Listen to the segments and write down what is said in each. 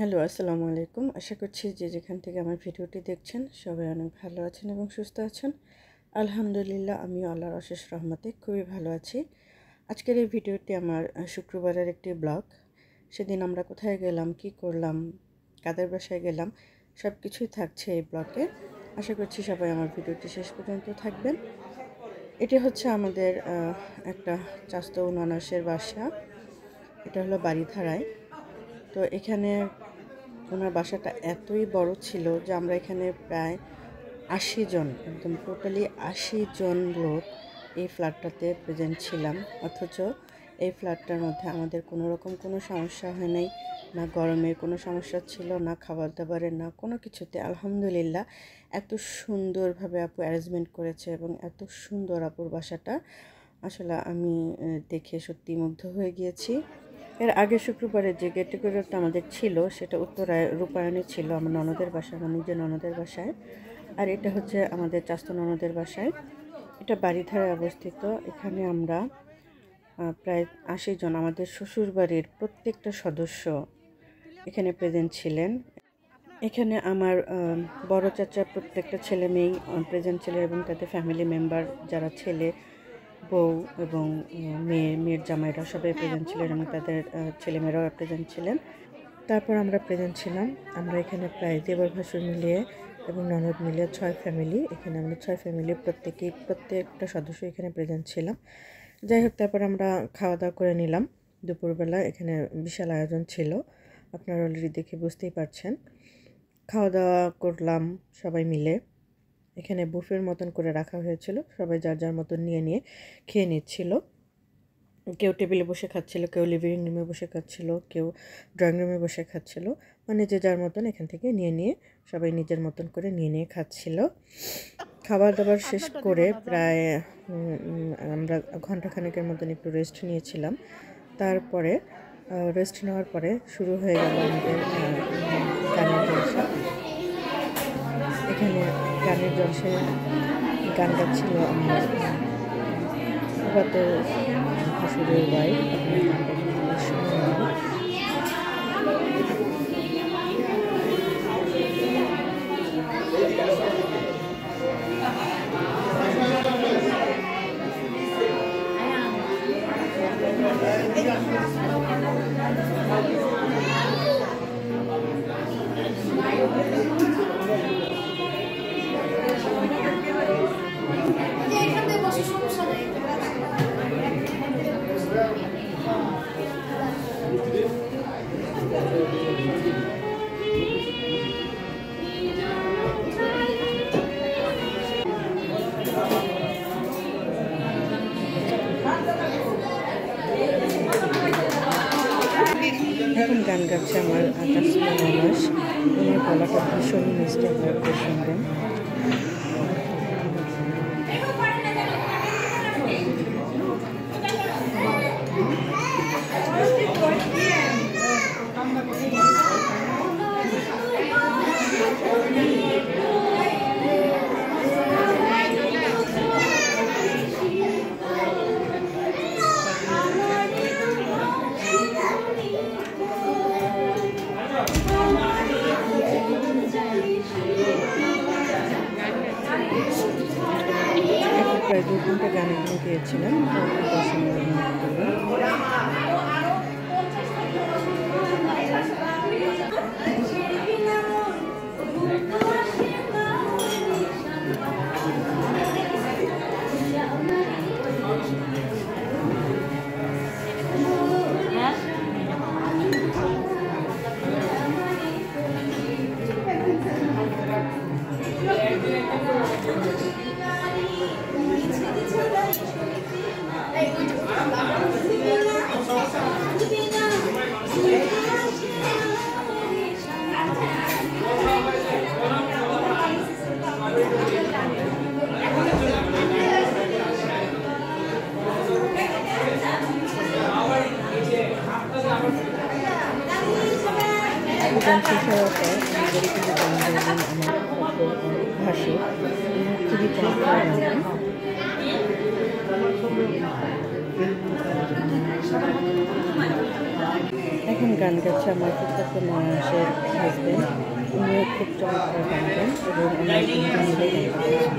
Hello, আসসালামু আলাইকুম। আশা করছি যে যেখান থেকে আমার ভিডিওটি দেখছেন সবাই অনেক ভালো আছেন এবং সুস্থ আছেন। আলহামদুলিল্লাহ, আমিও আল্লাহর অশেষ রহমতে খুবই ভালো আছি। আজকের এই ভিডিওটি আমার শুক্রবারের একটি ব্লগ। সেদিন আমরা কোথায় গেলাম, কি করলাম, কাদের বাসায় গেলাম, সব কিছুই থাকছে এই ব্লগে। আশা করছি সবাই আমার ভিডিওটি শেষ পর্যন্ত থাকবেন। এটি হচ্ছে আমাদের একটা চাস্তো ননাসের বাসা। এটা হলো বাড়িধারায়। তো এখানে ওনার বাসাটা এতই বড় ছিল যে আমরা এখানে প্রায় ৮০ জন, একদম টোটালি ৮০ জন লোক এই ফ্ল্যাটটাতে প্রেজেন্ট ছিলাম। অথচ এই ফ্ল্যাটটার মধ্যে আমাদের কোনো রকম কোনো সমস্যা হয় নাই, না গরমের কোনো সমস্যা ছিল, না খাবার দাবারের, না কোনো কিছুতে। আলহামদুলিল্লাহ, এত সুন্দরভাবে আপু অ্যারেঞ্জমেন্ট করেছে এবং এত সুন্দর আপুর বাসাটা। আসলে আমি দেখে সত্যি মুগ্ধ হয়ে গিয়েছি। এর আগের শুক্রবারে যে গেট টুগেদারটা আমাদের ছিল সেটা উত্তরায় রূপায়ণে ছিল, আমার ননদের বাসায়, আমার নিজের ননদের বাসায়। আর এটা হচ্ছে আমাদের চাস্তো ননদের বাসায়। এটা বাড়িধারায় অবস্থিত। এখানে আমরা প্রায় ৮০ জন, আমাদের শ্বশুর বাড়ির প্রত্যেকটা সদস্য এখানে প্রেজেন্ট ছিলেন। এখানে আমার বড় চাচার প্রত্যেকটা ছেলে মেয়েই প্রেজেন্ট ছিলেন এবং তাদের ফ্যামিলি মেম্বার যারা ছেলে, বউ এবং মেয়ের জামাইরা সবাই প্রেজেন্ট ছিলেন এবং তাদের ছেলেমেয়েরাও প্রেজেন্ট ছিলেন। তারপর আমরা প্রেজেন্ট ছিলাম। আমরা এখানে প্রায় দেবর ভাসুর মিলিয়ে এবং ননদ মিলিয়ে 6 ফ্যামিলি, এখানে আমরা 6 ফ্যামিলির প্রত্যেকটা সদস্য এখানে প্রেজেন্ট ছিলাম। যাই হোক, তারপর আমরা খাওয়া দাওয়া করে নিলাম দুপুরবেলা। এখানে বিশাল আয়োজন ছিল, আপনারা অলরেডি দেখে বুঝতেই পারছেন। খাওয়া দাওয়া করলাম সবাই মিলে। এখানে বুফের মতন করে রাখা হয়েছিল, সবাই যার যার মতন নিয়ে নিয়ে খেয়ে নিচ্ছিল। কেউ টেবিলে বসে খাচ্ছিল, কেউ লিভিং রুমে বসে খাচ্ছিল, কেউ ড্রয়িং রুমে বসে খাচ্ছিল। মানে যে যার মতন এখান থেকে নিয়ে নিয়ে সবাই নিজের মতন করে নিয়ে নিয়ে খাচ্ছিল। খাবার দাবার শেষ করে প্রায় আমরা ঘন্টাখানেকের মতন একটু রেস্ট নিয়েছিলাম। তারপরে রেস্ট নেওয়ার পরে শুরু হয়ে গেল আমাদের গানের জলসা। এখানে গানের জলসায় গান গাচ্ছিল আমার গত ভাসুরের ওয়াইফ। আপনার গানটা এখন গান গাচ্ছে আমার চাস্তো ননাস। ওনার গলাটা ভীষণই মিষ্টি, আপনারা শুনবেন। প্রায় 2 ঘন্টা গান গিয়েছিলাম। গান শেষ হওয়ার পর আমাদের এখানে গান গাইলেন আমার ভাসু। খুবই চমৎকার গান। এখন গান গাচ্ছে আমার প্রত্যেকটা মানুষের বানাবেন এবং আমরা তিনজন মিলে বানিয়েছিল।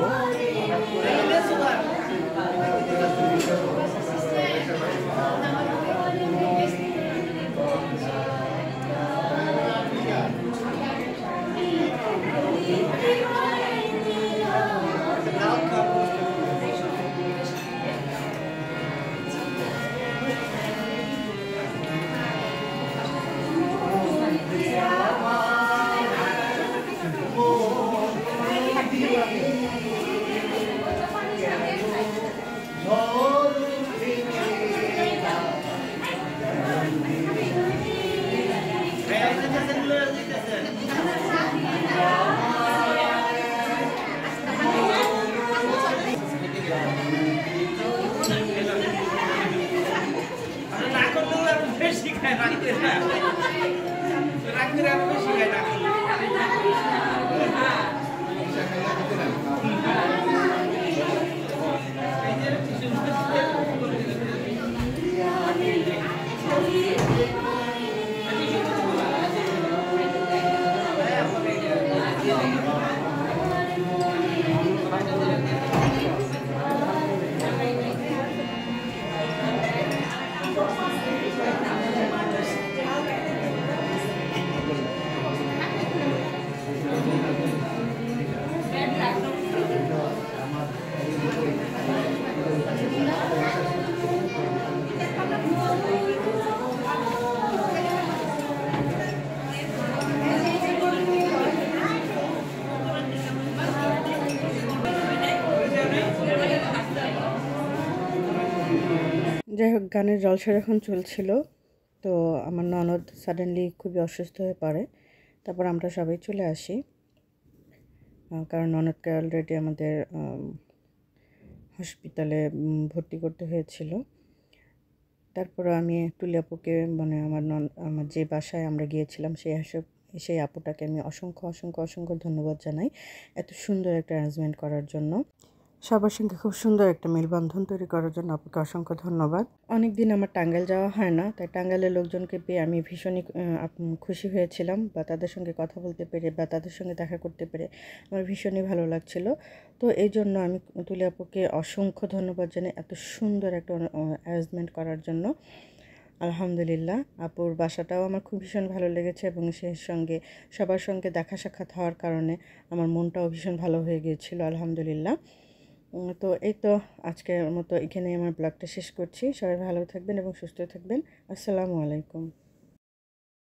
যাই হোক, গানের জলসা যখন চলছিল তো আমার ননদ সাডেনলি খুবই অসুস্থ হয়ে পড়ে। তারপর আমরা সবাই চলে আসি, কারণ ননদকে অলরেডি আমাদের হসপিটালে ভর্তি করতে হয়েছিল। তারপরে আমি টুলি আপুকে মানে আমার যে বাসায় আমরা গিয়েছিলাম সেই আপুটাকে আমি অসংখ্য অসংখ্য অসংখ্য ধন্যবাদ জানাই এত সুন্দর একটা অ্যারেঞ্জমেন্ট করার জন্য। সবার সঙ্গে খুব সুন্দর একটা মেলবন্ধন তৈরি করার জন্য আপনাকে অসংখ্য ধন্যবাদ। অনেক দিন আমার টাঙ্গাইল যাওয়া হয় না, তাই টাঙ্গাইলের লোকজনকে পেয়ে আমি ভীষণই খুশি হয়েছিলাম, বা তাদের সঙ্গে কথা বলতে পেরে বা তাদের সঙ্গে দেখা করতে পেরে আমার ভীষণই ভালো লাগছিল। তো এই জন্য আমি তুলি আপুকে অসংখ্য ধন্যবাদ জানাই এত সুন্দর একটা অ্যারেঞ্জমেন্ট করার জন্য। আলহামদুলিল্লাহ, আপুর বাসাটাও আমার খুব ভীষণ ভালো লেগেছে এবং সেই সঙ্গে সবার সঙ্গে দেখা সাক্ষাৎ হওয়ার কারণে আমার মনটাও ভীষণ ভালো হয়ে গিয়েছিল আলহামদুলিল্লাহ। তো এই তো আজকের মতো এখানেই আমার ব্লগটা শেষ করছি। সবাই ভালো থাকবেন এবং সুস্থ থাকবেন। আসসালামু আলাইকুম।